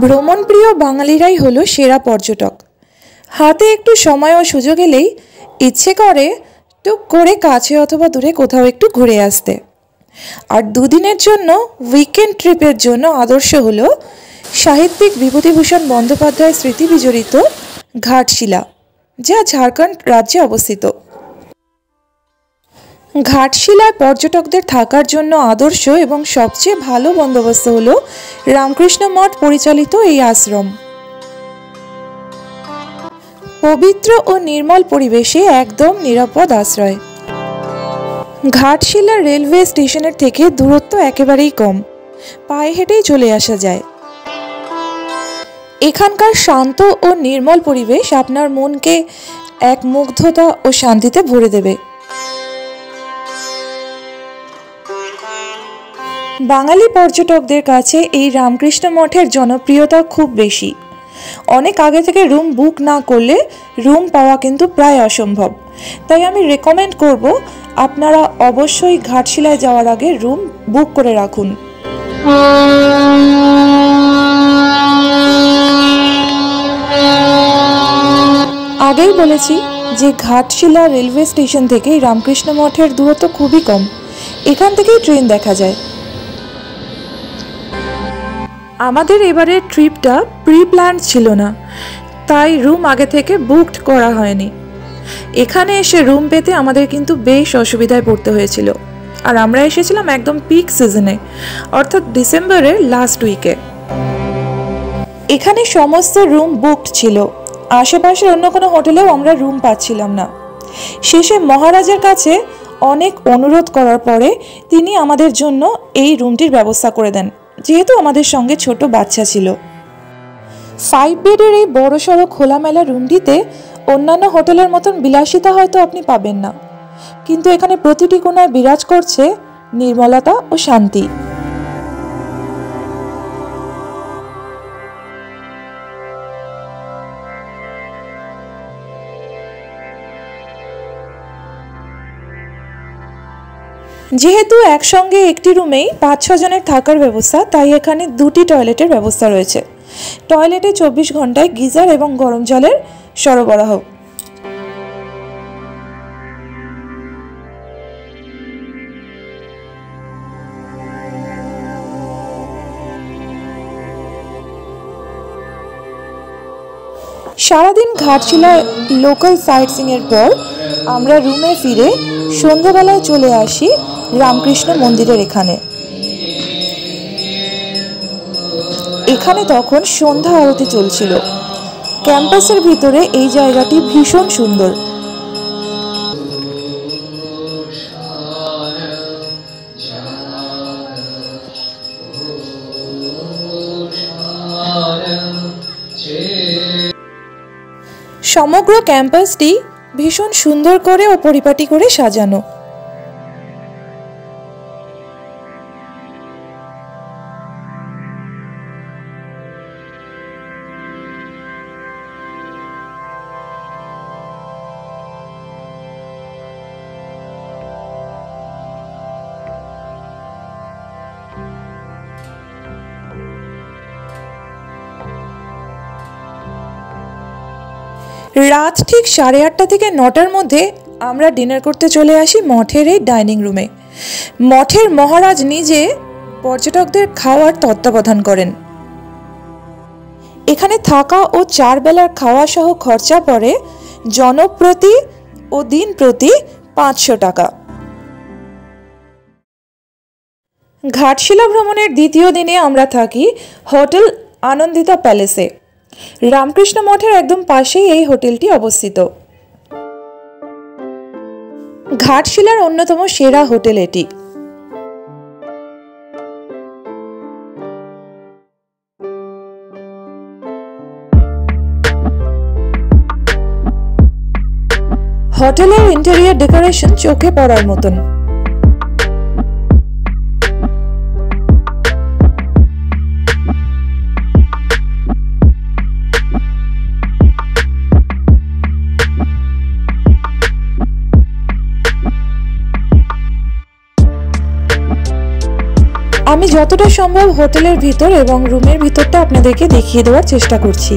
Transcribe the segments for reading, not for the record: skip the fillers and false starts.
ভ্রমণপ্রিয় বাঙালিরাই হলো সেরা পর্যটক। হাতে একটু সময় ও সুযোগ এলেই ইচ্ছে করে টুক করে কাছে অথবা দূরে কোথাও একটু ঘুরে আসতে। আর দুদিনের জন্য উইকেন্ড ট্রিপের জন্য আদর্শ হলো সাহিত্যিক বিভূতিভূষণ বন্দ্যোপাধ্যায়ের স্মৃতি বিজড়িত ঘাটশিলা, যা ঝাড়খণ্ড রাজ্যে অবস্থিত। ঘাটশিলায় পর্যটকদের থাকার জন্য আদর্শ এবং সবচেয়ে ভালো বন্দোবস্ত হলো রামকৃষ্ণ মঠ পরিচালিত এই আশ্রম। পবিত্র ও নির্মল পরিবেশে একদম নিরাপদ আশ্রয়। ঘাটশিলা রেলওয়ে স্টেশনের থেকে দূরত্ব একেবারেই কম, পায়ে হেঁটেই চলে আসা যায়। এখানকার শান্ত ও নির্মল পরিবেশ আপনার মনকে এক মুগ্ধতা ও শান্তিতে ভরে দেবে। বাঙালি পর্যটকদের কাছে এই রামকৃষ্ণ মঠের জনপ্রিয়তা খুব বেশি। অনেক আগে থেকে রুম বুক না করলে রুম পাওয়া কিন্তু প্রায় অসম্ভব। তাই আমি রেকমেন্ড করব আপনারা অবশ্যই ঘাটশিলায় যাওয়ার আগে রুম বুক করে রাখুন। আগেই বলেছি যে ঘাটশিলা রেলওয়ে স্টেশন থেকে রামকৃষ্ণ মঠের দূরত্ব খুবই কম, এখান থেকেই ট্রেন দেখা যায়। আমাদের এবারের ট্রিপটা প্রি প্ল্যান ছিল না, তাই রুম আগে থেকে বুকড করা হয়নি। এখানে এসে রুম পেতে আমাদের কিন্তু বেশ অসুবিধায় পড়তে হয়েছিল। আর আমরা এসেছিলাম একদম পিক সিজনে, অর্থাৎ ডিসেম্বরের লাস্ট উইকে। এখানে সমস্ত রুম বুকড ছিল, আশেপাশের অন্য কোনো হোটেলেও আমরা রুম পাচ্ছিলাম না। শেষে মহারাজের কাছে অনেক অনুরোধ করার পরে তিনি আমাদের জন্য এই রুমটির ব্যবস্থা করে দেন, যেহেতু আমাদের সঙ্গে ছোট বাচ্চা ছিল। 5 বেডের এই বড়সড় খোলামেলা রুমটিতে অন্যান্য হোটেলের মতন বিলাসিতা হয়তো আপনি পাবেন না, কিন্তু এখানে প্রতিটি কোণায় বিরাজ করছে নির্মলতা ও শান্তি। যেহেতু একসঙ্গে একটি রুমেই 5-6 জনের থাকার ব্যবস্থা, তাই এখানে 2টি টয়লেটের ব্যবস্থা রয়েছে। টয়লেটে 24 ঘন্টায় গিজার এবং গরম জলের সরবরাহ। সারাদিন ঘাটশিলায় লোকাল সাইট সিইং এর পর আমরা রুমে ফিরে সন্ধ্যাবেলায় চলে আসি রামকৃষ্ণ মন্দিরের এখানে তখন সন্ধ্যা আরতি চলছিল। ক্যাম্পাসের ভিতরে এই জায়গাটি ভীষণ সুন্দর। সমগ্র ক্যাম্পাসটি ভীষণ সুন্দর করে ও পরিপাটি করে সাজানো। রাত ঠিক 8:30 থেকে 9টার মধ্যে আমরা ডিনার করতে চলে আসি মঠের এই ডাইনিং রুমে। মঠের মহারাজ নিজে পর্যটকদের খাওয়ার তত্ত্বাবধান করেন। এখানে থাকা ও 4 বেলার খাওয়া সহ খরচা পড়ে জনপ্রতি ও দিন প্রতি 500 টাকা। ঘাটশিলা ভ্রমণের দ্বিতীয় দিনে আমরা থাকি হোটেল আনন্দিতা প্যালেসে। রামকৃষ্ণ মঠের একদম পাশেই এই হোটেলটি অবস্থিত। ঘাটশিলার অন্যতম সেরা হোটেল এটি। হোটেলের ইন্টেরিয়র ডেকোরেশন চোখে পড়ার মতন। আমি আমি যতটা সম্ভব হোটেলের ভিতর এবং রুমের ভিতরটা আপনাদেরকে দেখিয়ে দেওয়ার চেষ্টা করছি।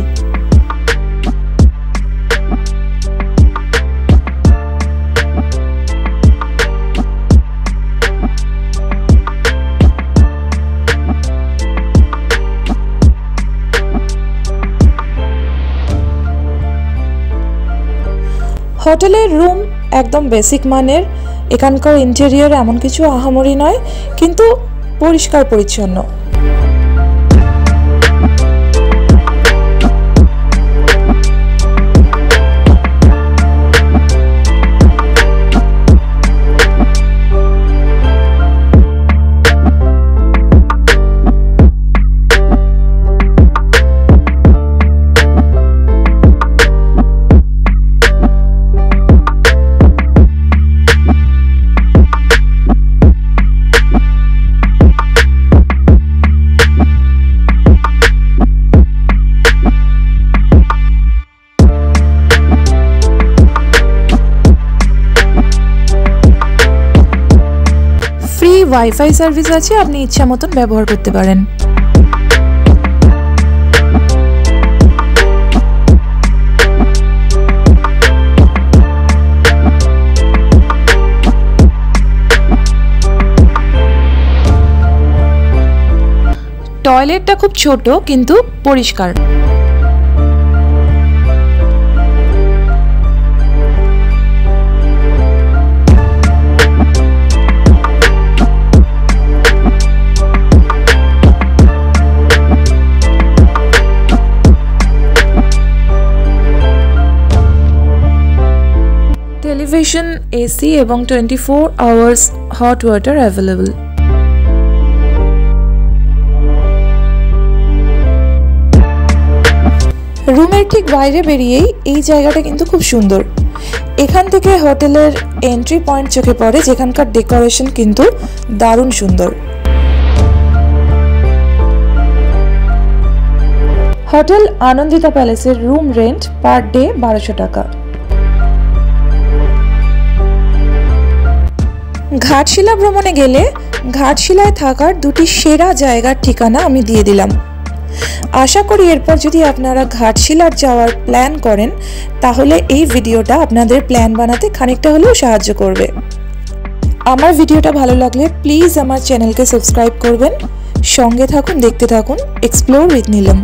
হোটেলের রুম একদম বেসিক মানের। এখানকার ইন্টেরিয়র এমন কিছু আহামরি নয়, কিন্তু পরিষ্কার পরিচ্ছন্ন। ফ্রি ওয়াইফাই সার্ভিস আছে, আপনি ইচ্ছা মতন ব্যবহার করতে পারেন। টয়লেটটা খুব ছোট কিন্তু পরিষ্কার। টেলিভিশন, এসি এবং 24 আওয়ার্স হট ওয়াটার অ্যাভেলেবল। রুমের ঠিক বাইরে বেরিয়েই এই জায়গাটা কিন্তু খুব সুন্দর। এখান থেকে হোটেলের এন্ট্রি পয়েন্ট চোখে পড়ে, যেখানকার ডেকোরেশন কিন্তু দারুণ সুন্দর। হোটেল আনন্দিতা প্যালেসের রুম রেন্ট পার ডে 1200 টাকা। ঘাটশিলা ভ্রমণে গেলে ঘাটশিলায় থাকার দুটি সেরা জায়গার ঠিকানা আমি দিয়ে দিলাম। আশা করি এরপর যদি আপনারা ঘাটশিলার যাওয়ার প্ল্যান করেন তাহলে এই ভিডিওটা আপনাদের প্ল্যান বানাতে খানিকটা হলেও সাহায্য করবে। আমার ভিডিওটা ভালো লাগলে প্লিজ আমার চ্যানেলকে সাবস্ক্রাইব করবেন। সঙ্গে থাকুন, দেখতে থাকুন এক্সপ্লোর উইথ নীলম।